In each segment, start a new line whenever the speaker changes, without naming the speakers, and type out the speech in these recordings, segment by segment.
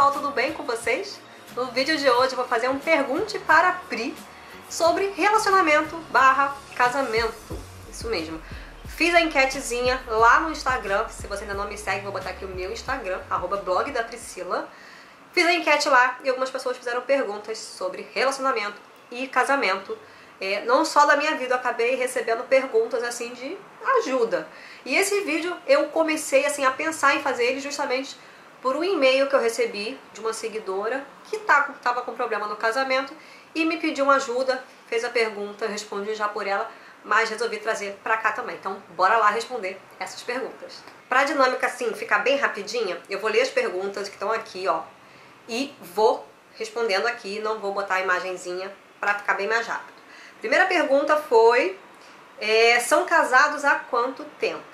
pessoal, tudo bem com vocês? No vídeo de hoje eu vou fazer um pergunte para a Pri sobre relacionamento barra casamento. Isso mesmo. Fiz a enquetezinha lá no Instagram, se você ainda não me segue, vou botar aqui o meu Instagram, @blogdapriscila. Fiz a enquete lá e algumas pessoas fizeram perguntas sobre relacionamento e casamento. Não só da minha vida, eu acabei recebendo perguntas assim de ajuda. E esse vídeo eu comecei assim a pensar em fazer ele justamente por um e-mail que eu recebi de uma seguidora que estava com problema no casamento e me pediu uma ajuda, fez a pergunta, eu respondi já por ela, mas resolvi trazer pra cá também. Então bora lá responder essas perguntas. Pra dinâmica assim ficar bem rapidinha, eu vou ler as perguntas que estão aqui, ó, e vou respondendo aqui, não vou botar a imagenzinha pra ficar bem mais rápido. Primeira pergunta foi, são casados há quanto tempo?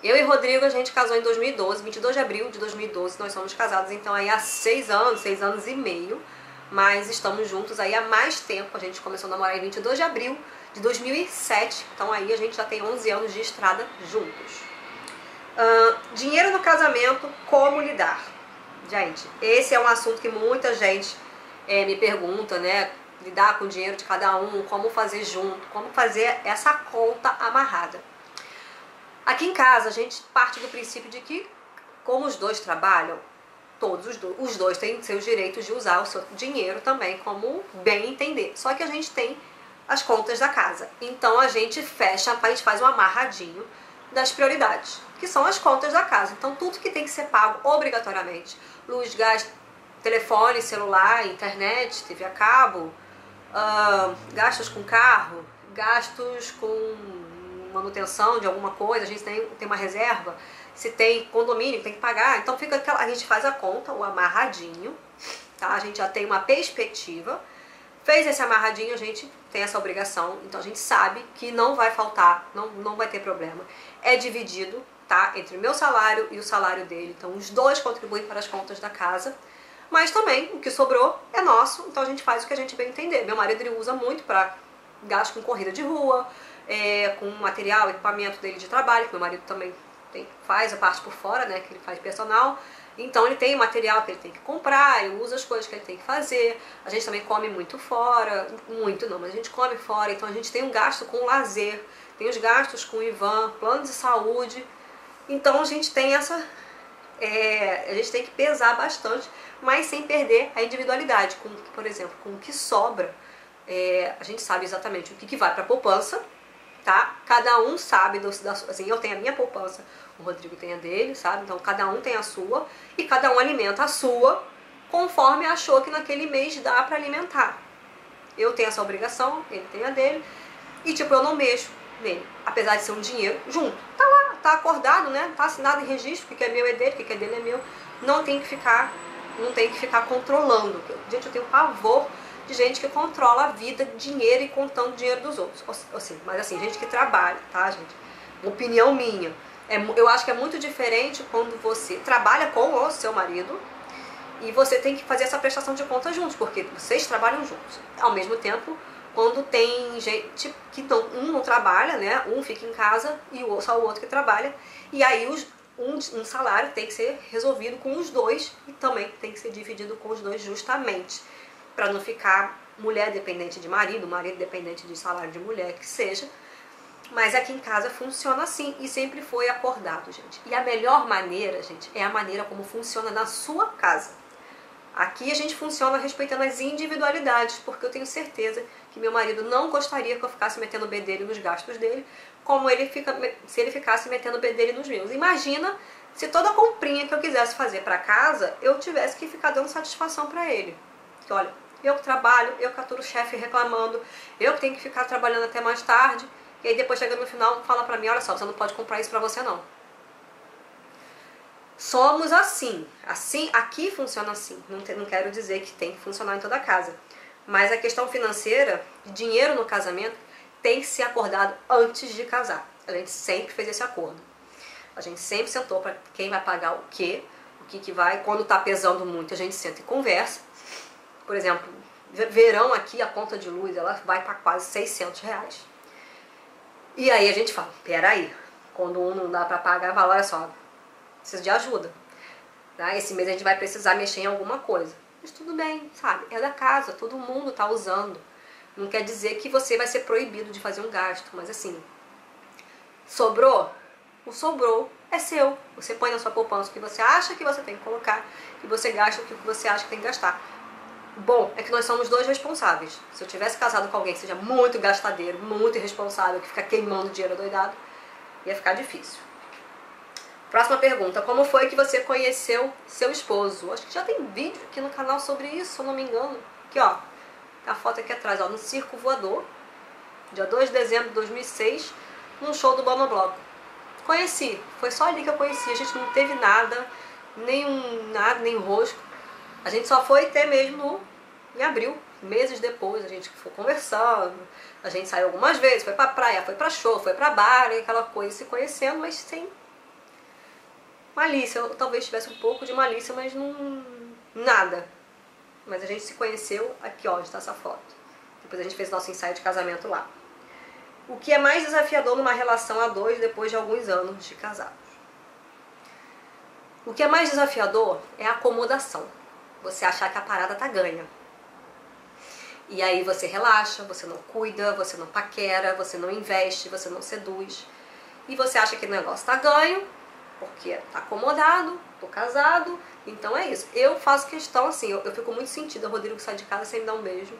Eu e Rodrigo, a gente casou em 2012, 22 de abril de 2012, nós somos casados então aí há 6 anos e meio, mas estamos juntos aí há mais tempo. A gente começou a namorar em 22 de abril de 2007, então aí a gente já tem 11 anos de estrada juntos. Dinheiro no casamento, como lidar? Gente, esse é um assunto que muita gente me pergunta, né? Lidar com o dinheiro de cada um, como fazer junto, como fazer essa conta amarrada. Aqui em casa a gente parte do princípio de que, como os dois trabalham, os dois têm seus direitos de usar o seu dinheiro também como bem entender. Só que a gente tem as contas da casa. Então a gente fecha, a gente faz um amarradinho das prioridades, que são as contas da casa. Então tudo que tem que ser pago obrigatoriamente, luz, gás, telefone, celular, internet, TV a cabo, gastos com carro, gastos com manutenção de alguma coisa, a gente tem uma reserva, se tem condomínio tem que pagar, então fica aquela, a gente faz a conta, o amarradinho, tá? A gente já tem uma perspectiva, fez esse amarradinho, a gente tem essa obrigação, então a gente sabe que não vai faltar, não vai ter problema. É dividido, tá? Entre o meu salário e o salário dele, então os dois contribuem para as contas da casa. Mas também, o que sobrou é nosso, então a gente faz o que a gente bem entender. Meu marido ele usa muito para gasto com corrida de rua, com material, equipamento dele de trabalho, que meu marido também faz a parte por fora, né, que ele faz personal. Então ele tem material que ele tem que comprar, ele usa as coisas que ele tem que fazer. A gente também come muito fora, muito não, mas a gente come fora, então a gente tem um gasto com lazer, tem os gastos com o Ivan, plano de saúde. Então a gente tem essa... a gente tem que pesar bastante, mas sem perder a individualidade. Por exemplo, com o que sobra, a gente sabe exatamente o que vai para a poupança, tá? Cada um sabe, assim, eu tenho a minha poupança, o Rodrigo tem a dele, sabe? Então cada um tem a sua e cada um alimenta a sua conforme achou que naquele mês dá para alimentar. Eu tenho essa obrigação, ele tem a dele, e tipo, eu não mexo nele, apesar de ser um dinheiro junto. Tá lá, tá acordado, né? Tá assinado em registro, o que é meu é dele, o que é dele é meu. Não tem que ficar controlando. Gente, eu tenho pavor de gente que controla a vida, dinheiro e contando dinheiro dos outros. Assim, mas assim, gente que trabalha, tá, gente? Opinião minha. Eu acho que é muito diferente quando você trabalha com o seu marido e você tem que fazer essa prestação de contas juntos, porque vocês trabalham juntos. Ao mesmo tempo, quando tem gente que um não trabalha, né? Um fica em casa e só o outro que trabalha. E aí um salário tem que ser resolvido com os dois e também tem que ser dividido com os dois justamente, para não ficar mulher dependente de marido dependente de salário de mulher, que seja. Mas aqui em casa funciona assim e sempre foi acordado, gente. E a melhor maneira, gente, é a maneira como funciona na sua casa. Aqui a gente funciona respeitando as individualidades, porque eu tenho certeza que meu marido não gostaria que eu ficasse metendo o bedelho nos gastos dele, como se ele ficasse metendo o bedelho nos meus. Imagina se toda a comprinha que eu quisesse fazer para casa, eu tivesse que ficar dando satisfação para ele. Que olha, eu que trabalho, eu que aturo o chefe reclamando, eu que tenho que ficar trabalhando até mais tarde, e aí depois chega no final fala pra mim, olha só, você não pode comprar isso pra você não. Somos assim, aqui funciona assim, não quero dizer que tem que funcionar em toda a casa, mas a questão financeira, dinheiro no casamento, tem que ser acordado antes de casar. A gente sempre fez esse acordo, a gente sempre sentou para quem vai pagar o que vai, quando tá pesando muito a gente senta e conversa. Por exemplo, verão aqui a conta de luz ela vai para quase 600 reais. E aí a gente fala, peraí, quando um não dá para pagar, fala, olha só, preciso de ajuda. Tá? Esse mês a gente vai precisar mexer em alguma coisa. Mas tudo bem, sabe? É da casa, todo mundo tá usando. Não quer dizer que você vai ser proibido de fazer um gasto, mas assim, sobrou? O sobrou é seu. Você põe na sua poupança o que você acha que você tem que colocar e você gasta o que você acha que tem que gastar. Bom, é que nós somos dois responsáveis. Se eu tivesse casado com alguém que seja muito gastadeiro, muito irresponsável, que fica queimando dinheiro doidado, ia ficar difícil. Próxima pergunta. Como foi que você conheceu seu esposo? Acho que já tem vídeo aqui no canal sobre isso, se eu não me engano. Aqui, ó. A foto aqui atrás, ó. No Circo Voador. Dia 2 de dezembro de 2006. Num show do Monobloco. Conheci. Foi só ali que eu conheci. A gente não teve nada. Nem rosco. A gente só foi ter mesmo em abril. Meses depois. A gente foi conversando. A gente saiu algumas vezes. Foi pra praia, foi pra show, foi pra bar. Aquela coisa, se conhecendo, mas sem malícia. Eu talvez tivesse um pouco de malícia, mas não... nada. Mas a gente se conheceu aqui, ó, onde está essa foto. Depois a gente fez nosso ensaio de casamento lá. O que é mais desafiador numa relação a dois depois de alguns anos de casados? O que é mais desafiador é a acomodação. Você achar que a parada tá ganha. E aí você relaxa, você não cuida, você não paquera, você não investe, você não seduz. E você acha que o negócio tá ganho, porque tá acomodado, tô casado, então é isso. Eu faço questão, assim, eu fico muito sentida, o Rodrigo sai de casa sem me dar um beijo,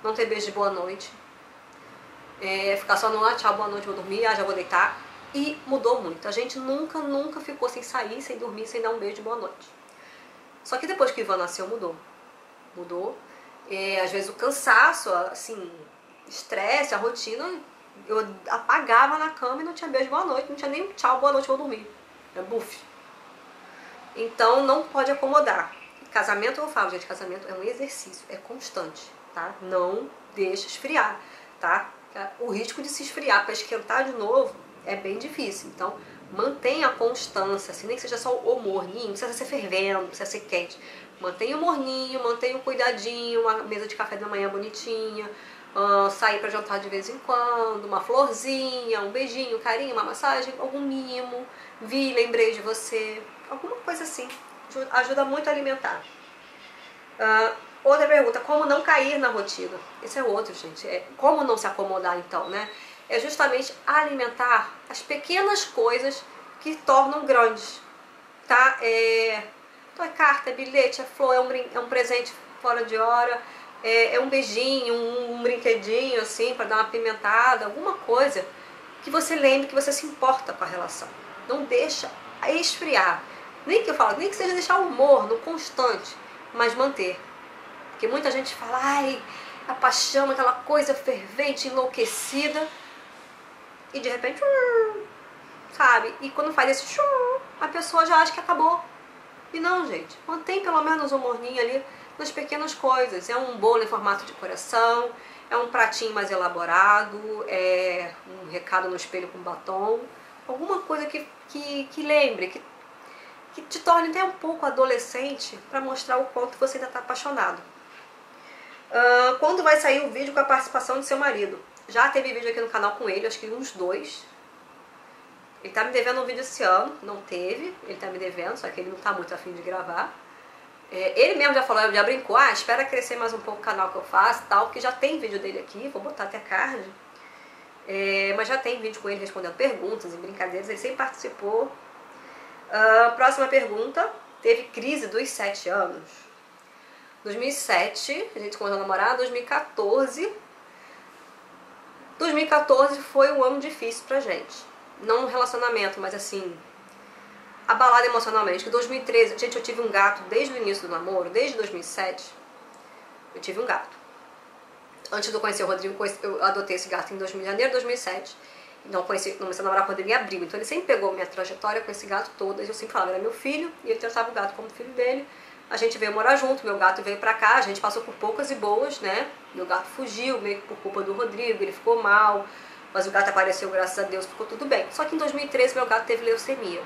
não ter beijo de boa noite, ficar só no tchau, boa noite, vou dormir, já vou deitar, e mudou muito. A gente nunca ficou sem sair, sem dormir, sem dar um beijo de boa noite. Só que depois que o Ivan nasceu, mudou. Às vezes o cansaço, assim, estresse, a rotina, eu apagava na cama e não tinha beijo de boa noite, não tinha nem tchau, boa noite, vou dormir. É buff. Então não pode acomodar. Casamento, eu falo, gente, casamento é um exercício, é constante, tá? Não deixa esfriar, tá? O risco de se esfriar para esquentar de novo é bem difícil. Então mantenha a constância, assim, nem que seja só o morninho, não precisa ser fervendo, não precisa ser quente. Mantenha o morninho, mantenha o cuidadinho, uma mesa de café da manhã bonitinha, sair para jantar de vez em quando, uma florzinha, um beijinho, um carinho, uma massagem, algum mimo, lembrei de você, alguma coisa assim, ajuda muito a alimentar. Outra pergunta, como não cair na rotina? Esse é outro, gente, como não se acomodar então, né? É justamente alimentar as pequenas coisas que tornam grandes, tá? Então é carta, é bilhete, é flor, é um presente fora de hora, é um beijinho, um brinquedinho assim, para dar uma apimentada, alguma coisa que você lembre que você se importa com a relação. Não deixa esfriar. Nem que eu falo, nem que seja deixar o humor no constante, mas manter. Porque muita gente fala, ai, a paixão, aquela coisa fervente, enlouquecida, e de repente, sabe? E quando faz esse a pessoa já acha que acabou. E não, gente, mantém pelo menos o morninho ali nas pequenas coisas. É um bolo em formato de coração, é um pratinho mais elaborado, é um recado no espelho com batom, alguma coisa que lembre, que te torne até um pouco adolescente para mostrar o quanto você ainda está apaixonado. Quando vai sair o vídeo com a participação de seu marido? Já teve vídeo aqui no canal com ele, acho que uns 2. Ele tá me devendo um vídeo esse ano, não teve, ele tá me devendo, só que ele não tá muito afim de gravar. Ele mesmo já falou, já brincou, espera crescer mais um pouco o canal que eu faço, tal, que já tem vídeo dele aqui, vou botar até card. Mas já tem vídeo com ele respondendo perguntas e brincadeiras, ele sempre participou. Próxima pergunta, teve crise dos 7 anos. 2007, a gente começou a namorar, 2014 foi um ano difícil pra gente. Não no relacionamento, mas assim, abalada emocionalmente. Que 2013, gente, eu tive um gato desde o início do namoro, desde 2007, eu tive um gato. Antes de eu conhecer o Rodrigo, eu adotei esse gato em janeiro de 2007. Não comecei a namorar com o Rodrigo em abril. Então ele sempre pegou minha trajetória com esse gato toda. Eu sempre falava, era meu filho, e ele tratava o gato como filho dele. A gente veio morar junto, meu gato veio pra cá, a gente passou por poucas e boas, né? Meu gato fugiu, meio que por culpa do Rodrigo, ele ficou mal. Mas o gato apareceu, graças a Deus, ficou tudo bem. Só que em 2013 meu gato teve leucemia.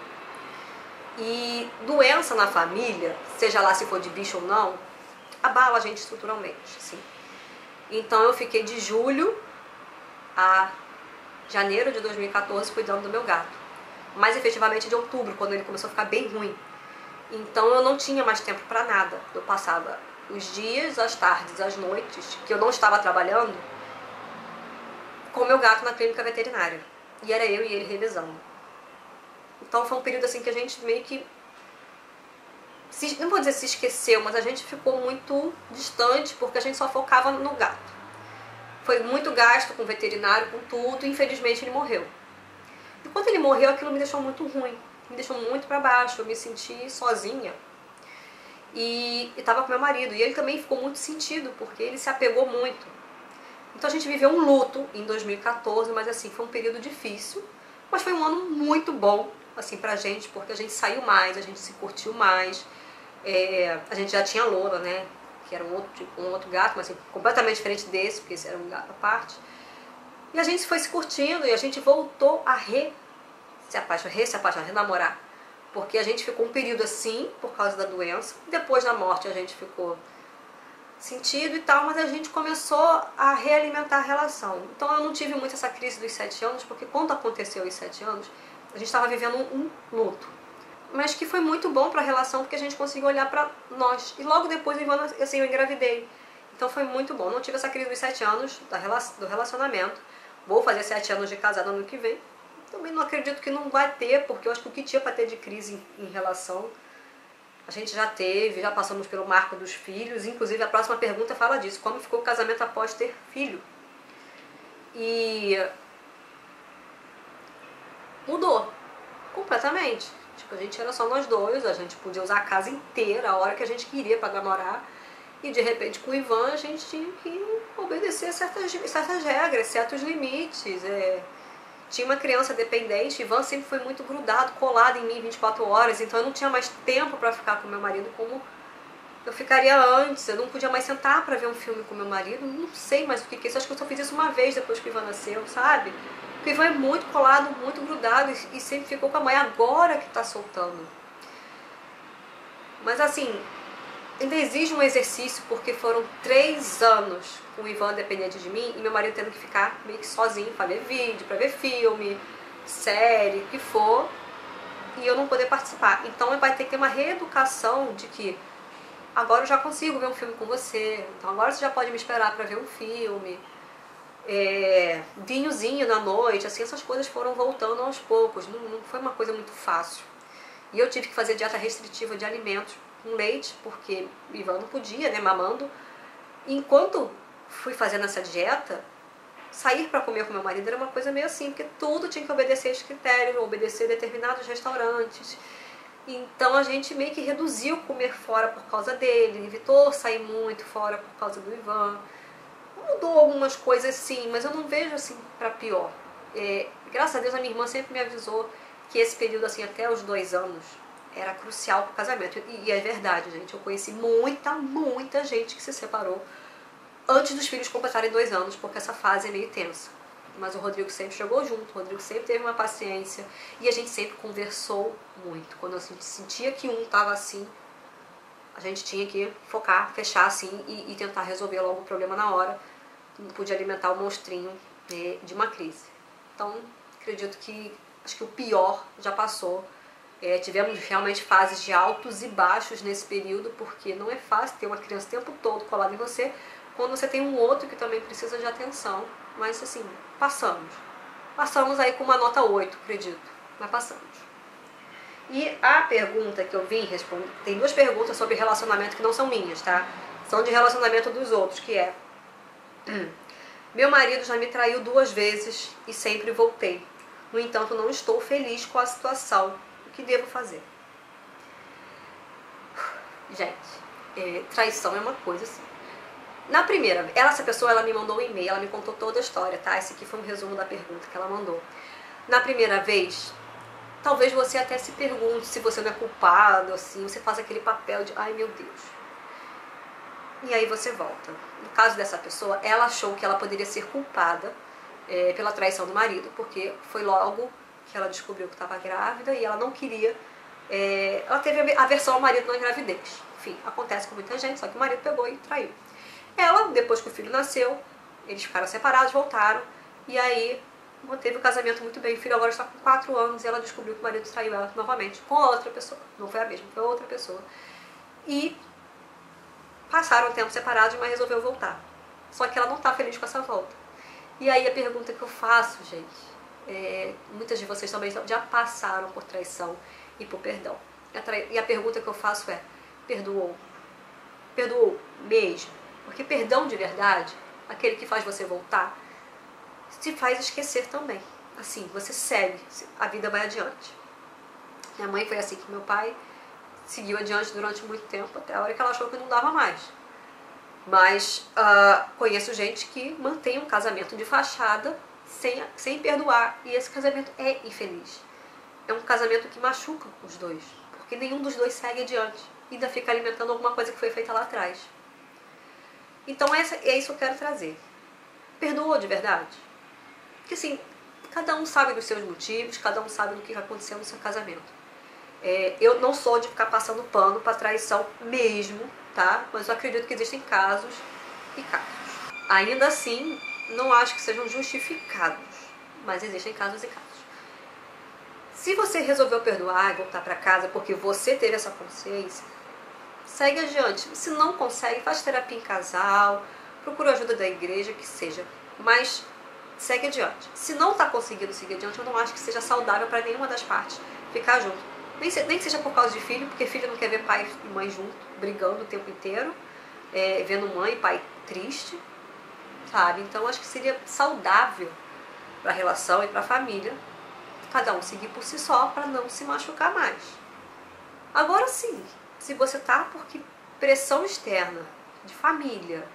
E doença na família, seja lá se for de bicho ou não, abala a gente estruturalmente, assim. Então eu fiquei de julho a janeiro de 2014 cuidando do meu gato. Mais efetivamente de outubro, quando ele começou a ficar bem ruim. Então eu não tinha mais tempo para nada. Eu passava os dias, as tardes, as noites que eu não estava trabalhando com meu gato na clínica veterinária. E era eu e ele revezando. Então foi um período assim que a gente meio que, não vou dizer se esqueceu, mas a gente ficou muito distante porque a gente só focava no gato. Foi muito gasto com o veterinário, com tudo, e infelizmente ele morreu. E quando ele morreu, aquilo me deixou muito ruim, me deixou muito pra baixo, eu me senti sozinha. E estava com meu marido, e ele também ficou muito sentido, porque ele se apegou muito. Então a gente viveu um luto em 2014, mas assim, foi um período difícil, mas foi um ano muito bom, assim, pra gente, porque a gente saiu mais, a gente se curtiu mais, a gente já tinha Lola, né, que era um outro gato, mas assim, completamente diferente desse, porque esse era um gato à parte. E a gente foi se curtindo, e a gente voltou a se apaixonar, renamorar. Porque a gente ficou um período assim, por causa da doença, depois da morte a gente ficou sentido e tal, mas a gente começou a realimentar a relação. Então eu não tive muito essa crise dos 7 anos, porque quando aconteceu os 7 anos, a gente estava vivendo um luto. Mas que foi muito bom para a relação, porque a gente conseguiu olhar para nós. E logo depois, assim, eu engravidei. Então foi muito bom. Não tive essa crise dos 7 anos do relacionamento. Vou fazer 7 anos de casada no ano que vem. Também não acredito que não vai ter, porque eu acho que o que tinha para ter de crise em relação, a gente já teve, já passamos pelo marco dos filhos. Inclusive a próxima pergunta fala disso, como ficou o casamento após ter filho. E mudou completamente. Tipo, a gente era só nós dois, a gente podia usar a casa inteira a hora que a gente queria para namorar. E de repente com o Ivan a gente tinha que obedecer certas regras, certos limites. Tinha uma criança dependente, Ivan sempre foi muito grudado, colado em mim 24 horas, então eu não tinha mais tempo para ficar com meu marido como eu ficaria antes. Eu não podia mais sentar para ver um filme com meu marido, não sei mais o que é isso. Acho que eu só fiz isso uma vez depois que o Ivan nasceu, sabe? Porque o Ivan é muito colado, muito grudado e sempre ficou com a mãe, agora que tá soltando. Mas assim, ainda exige um exercício, porque foram 3 anos com o Ivan dependente de mim e meu marido tendo que ficar meio que sozinho para ver vídeo, para ver filme, série, o que for, e eu não poder participar. Então vai ter que ter uma reeducação de que agora eu já consigo ver um filme com você, então agora você já pode me esperar para ver um filme, vinhozinho na noite, assim, essas coisas foram voltando aos poucos, não foi uma coisa muito fácil. E eu tive que fazer dieta restritiva de alimentos com leite, porque o Ivan não podia, né, mamando. E enquanto fui fazendo essa dieta, sair para comer com meu marido era uma coisa meio assim, porque tudo tinha que obedecer esse critério, obedecer determinados restaurantes. Então a gente meio que reduziu comer fora por causa dele, evitou sair muito fora por causa do Ivan. Mudou algumas coisas sim, mas eu não vejo assim para pior. Graças a Deus a minha irmã sempre me avisou que esse período assim até os 2 anos era crucial pro casamento. E é verdade, gente. Eu conheci muita gente que se separou antes dos filhos completarem 2 anos, porque essa fase é meio tensa. Mas o Rodrigo sempre chegou junto, o Rodrigo sempre teve uma paciência e a gente sempre conversou muito. Quando a gente sentia que um estava assim, a gente tinha que focar, fechar assim e tentar resolver logo o problema na hora. Não podia alimentar o monstrinho de uma crise. Então, acredito que acho que o pior já passou. Tivemos realmente fases de altos e baixos nesse período, porque não é fácil ter uma criança o tempo todo colada em você, quando você tem um outro que também precisa de atenção. Mas assim, passamos. Passamos aí com uma nota 8, acredito. Mas passamos. E a pergunta que eu vim responder, tem 2 perguntas sobre relacionamento que não são minhas, tá? São de relacionamento dos outros, que é: meu marido já me traiu 2 vezes e sempre voltei. No entanto, não estou feliz com a situação. O que devo fazer? Gente, traição é uma coisa assim. Na primeira, essa pessoa ela me mandou um e-mail, ela me contou toda a história, tá? Esse aqui foi um resumo da pergunta que ela mandou. Na primeira vez, talvez você até se pergunte se você não é culpado, assim, você faz aquele papel de, ai meu Deus. E aí você volta. No caso dessa pessoa, ela achou que ela poderia ser culpada pela traição do marido, porque foi logo que ela descobriu que estava grávida e ela não queria. Ela teve aversão ao marido na gravidez. Enfim, acontece com muita gente, só que o marido pegou e traiu. Ela, depois que o filho nasceu, eles ficaram separados, voltaram, e aí manteve o casamento muito bem. O filho agora está com 4 anos e ela descobriu que o marido traiu ela novamente com outra pessoa. Não foi a mesma, foi outra pessoa. E passaram um tempo separados, mas resolveu voltar. Só que ela não está feliz com essa volta. E aí a pergunta que eu faço, gente, muitas de vocês também já passaram por traição e por perdão. E a pergunta que eu faço é, perdoou? Perdoou mesmo? Porque perdão de verdade, aquele que faz você voltar, te faz esquecer também. Assim, você segue, a vida vai adiante. Minha mãe foi assim com meu pai, seguiu adiante durante muito tempo, até a hora que ela achou que não dava mais. Mas conheço gente que mantém um casamento de fachada sem perdoar, e esse casamento é infeliz. É um casamento que machuca os dois, porque nenhum dos dois segue adiante, e ainda fica alimentando alguma coisa que foi feita lá atrás. Então é isso que eu quero trazer. Perdoou de verdade? Porque assim, cada um sabe dos seus motivos, cada um sabe do que aconteceu no seu casamento. Eu não sou de ficar passando pano para traição mesmo, tá? Mas eu acredito que existem casos e casos. Ainda assim, não acho que sejam justificados, mas existem casos e casos. Se você resolveu perdoar e voltar para casa porque você teve essa consciência, segue adiante. Se não consegue, faz terapia em casal, procura ajuda da igreja, que seja, mas segue adiante. Se não está conseguindo seguir adiante, eu não acho que seja saudável para nenhuma das partes ficar junto. Nem que seja por causa de filho, porque filho não quer ver pai e mãe junto, brigando o tempo inteiro, vendo mãe e pai triste, sabe? Então acho que seria saudável para a relação e para a família cada um seguir por si só para não se machucar mais. Agora sim, se você tá porque pressão externa de família,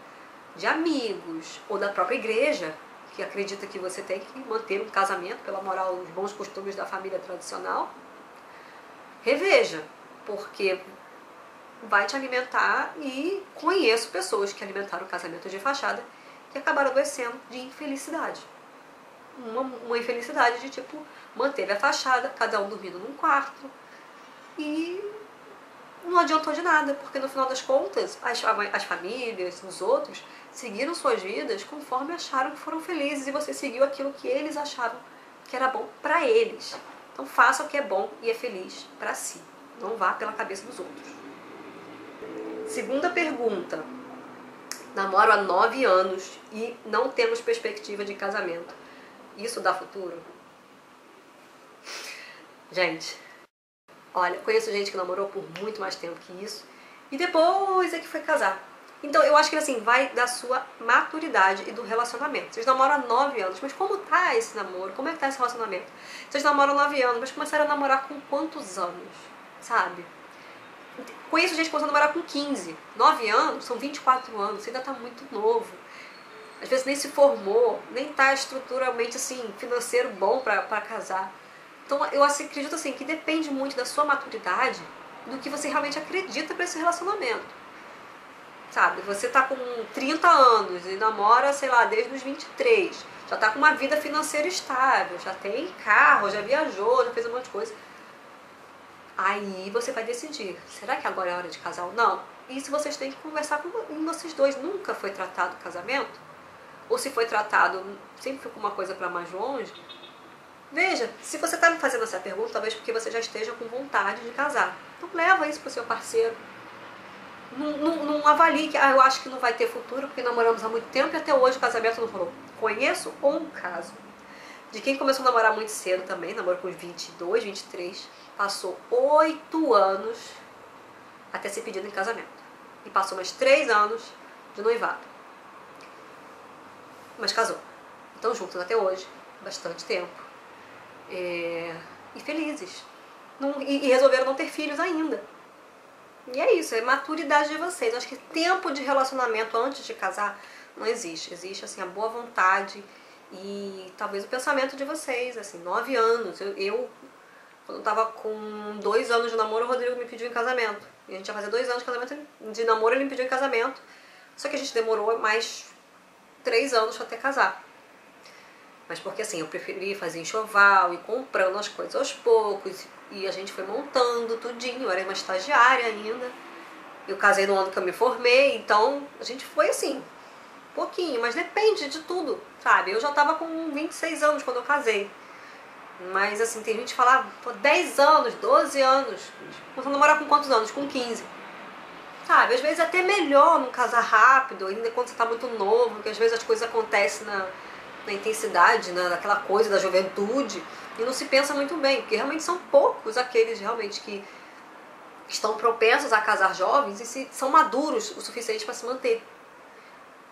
de amigos ou da própria igreja, que acredita que você tem que manter um casamento pela moral, os bons costumes da família tradicional, reveja, porque vai te alimentar, e conheço pessoas que alimentaram o casamento de fachada que acabaram adoecendo de infelicidade. Uma infelicidade de tipo, manteve a fachada, cada um dormindo num quarto, e não adiantou de nada, porque no final das contas, as famílias, os outros, seguiram suas vidas conforme acharam que foram felizes, e você seguiu aquilo que eles achavam que era bom para eles. Então faça o que é bom e é feliz para si. Não vá pela cabeça dos outros. Segunda pergunta. Namoro há 9 anos e não temos perspectiva de casamento. Isso dá futuro? Gente, olha, conheço gente que namorou por muito mais tempo que isso e depois é que foi casar. Então eu acho que assim, vai da sua maturidade e do relacionamento. Vocês namoram há 9 anos, mas como tá esse namoro? Como é que tá esse relacionamento? Vocês namoram há 9 anos, mas começaram a namorar com quantos anos? Sabe? Conheço gente que começou a namorar com 15. 9 anos, são 24 anos, você ainda tá muito novo. Às vezes nem se formou, nem tá estruturalmente assim, financeiro bom pra casar. Então eu acredito assim, que depende muito da sua maturidade, do que você realmente acredita pra esse relacionamento. Sabe, você tá com 30 anos e namora, sei lá, desde os 23. Já tá com uma vida financeira estável, já tem carro, já viajou, já fez um monte de coisa. Aí você vai decidir, será que agora é hora de casar ou não? Isso vocês têm que conversar com vocês dois. Nunca foi tratado o casamento? Ou se foi tratado, sempre ficou uma coisa pra mais longe? Veja, se você tá me fazendo essa pergunta, talvez porque você já esteja com vontade de casar. Então leva isso pro seu parceiro. Não avalie que eu acho que não vai ter futuro porque namoramos há muito tempo e até hoje o casamento não rolou. Conheço um caso de quem começou a namorar muito cedo também, namorou com 22, 23, passou 8 anos até ser pedido em casamento. E passou mais 3 anos de noivado. Mas casou. Estão juntos até hoje, bastante tempo. E felizes. E resolveram não ter filhos ainda. E é isso, é maturidade de vocês. Eu acho que tempo de relacionamento antes de casar não existe. Existe assim a boa vontade e talvez o pensamento de vocês, assim, 9 anos. Eu quando eu tava com 2 anos de namoro, o Rodrigo me pediu em casamento. E a gente ia fazer 2 anos de namoro, ele me pediu em casamento. Só que a gente demorou mais 3 anos até casar. Mas porque assim, eu preferi fazer enxoval e comprando as coisas aos poucos. E a gente foi montando tudinho, eu era uma estagiária ainda. Eu casei no ano que eu me formei, então a gente foi assim, pouquinho, mas depende de tudo, sabe? Eu já tava com 26 anos quando eu casei. Mas assim, tem gente que fala, pô, 10 anos, 12 anos. Você namorar com quantos anos? Com 15. Sabe, às vezes é até melhor não casar rápido, ainda quando você tá muito novo, porque às vezes as coisas acontecem na intensidade, naquela coisa da juventude, e não se pensa muito bem, porque realmente são poucos aqueles realmente que estão propensos a casar jovens e são maduros o suficiente para se manter.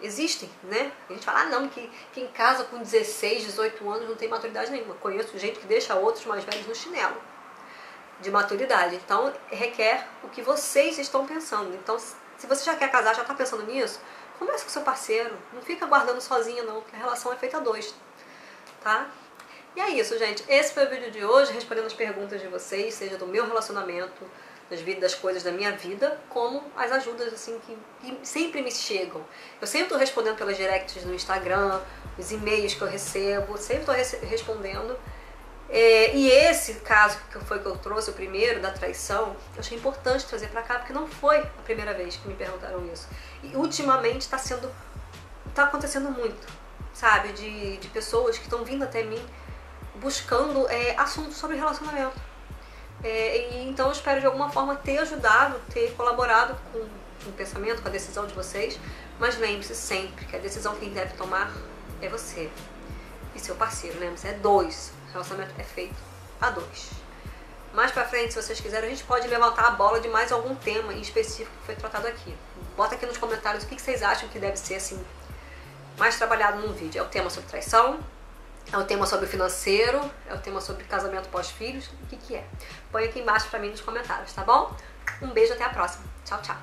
Existem, né? A gente fala, não, que quem casa com 16, 18 anos não tem maturidade nenhuma. Conheço gente que deixa outros mais velhos no chinelo de maturidade. Então, requer o que vocês estão pensando. Então, se você já quer casar, já está pensando nisso, conversa com seu parceiro. Não fica guardando sozinha, não, porque a relação é feita a dois, tá? E é isso, gente. Esse foi o vídeo de hoje, respondendo as perguntas de vocês, seja do meu relacionamento, das coisas da minha vida, como as ajudas assim que sempre me chegam. Eu sempre estou respondendo pelas directs no Instagram, os e-mails que eu recebo, sempre estou respondendo. E esse caso que eu trouxe, o primeiro, da traição, eu achei importante trazer pra cá, porque não foi a primeira vez que me perguntaram isso. E ultimamente tá acontecendo muito, sabe? De pessoas que estão vindo até mim buscando assuntos sobre relacionamento. Então eu espero de alguma forma ter ajudado, ter colaborado com o pensamento, com a decisão de vocês, mas lembre-se sempre que a decisão quem deve tomar é você e seu parceiro, lembre-se, é dois, o relacionamento é feito a dois. Mais pra frente, se vocês quiserem, a gente pode levantar a bola de mais algum tema em específico que foi tratado aqui. Bota aqui nos comentários o que vocês acham que deve ser assim mais trabalhado num vídeo. É o tema sobre traição? É o tema sobre financeiro? É o tema sobre casamento pós-filhos? O que é? Põe aqui embaixo pra mim nos comentários, tá bom? Um beijo, até a próxima. Tchau, tchau.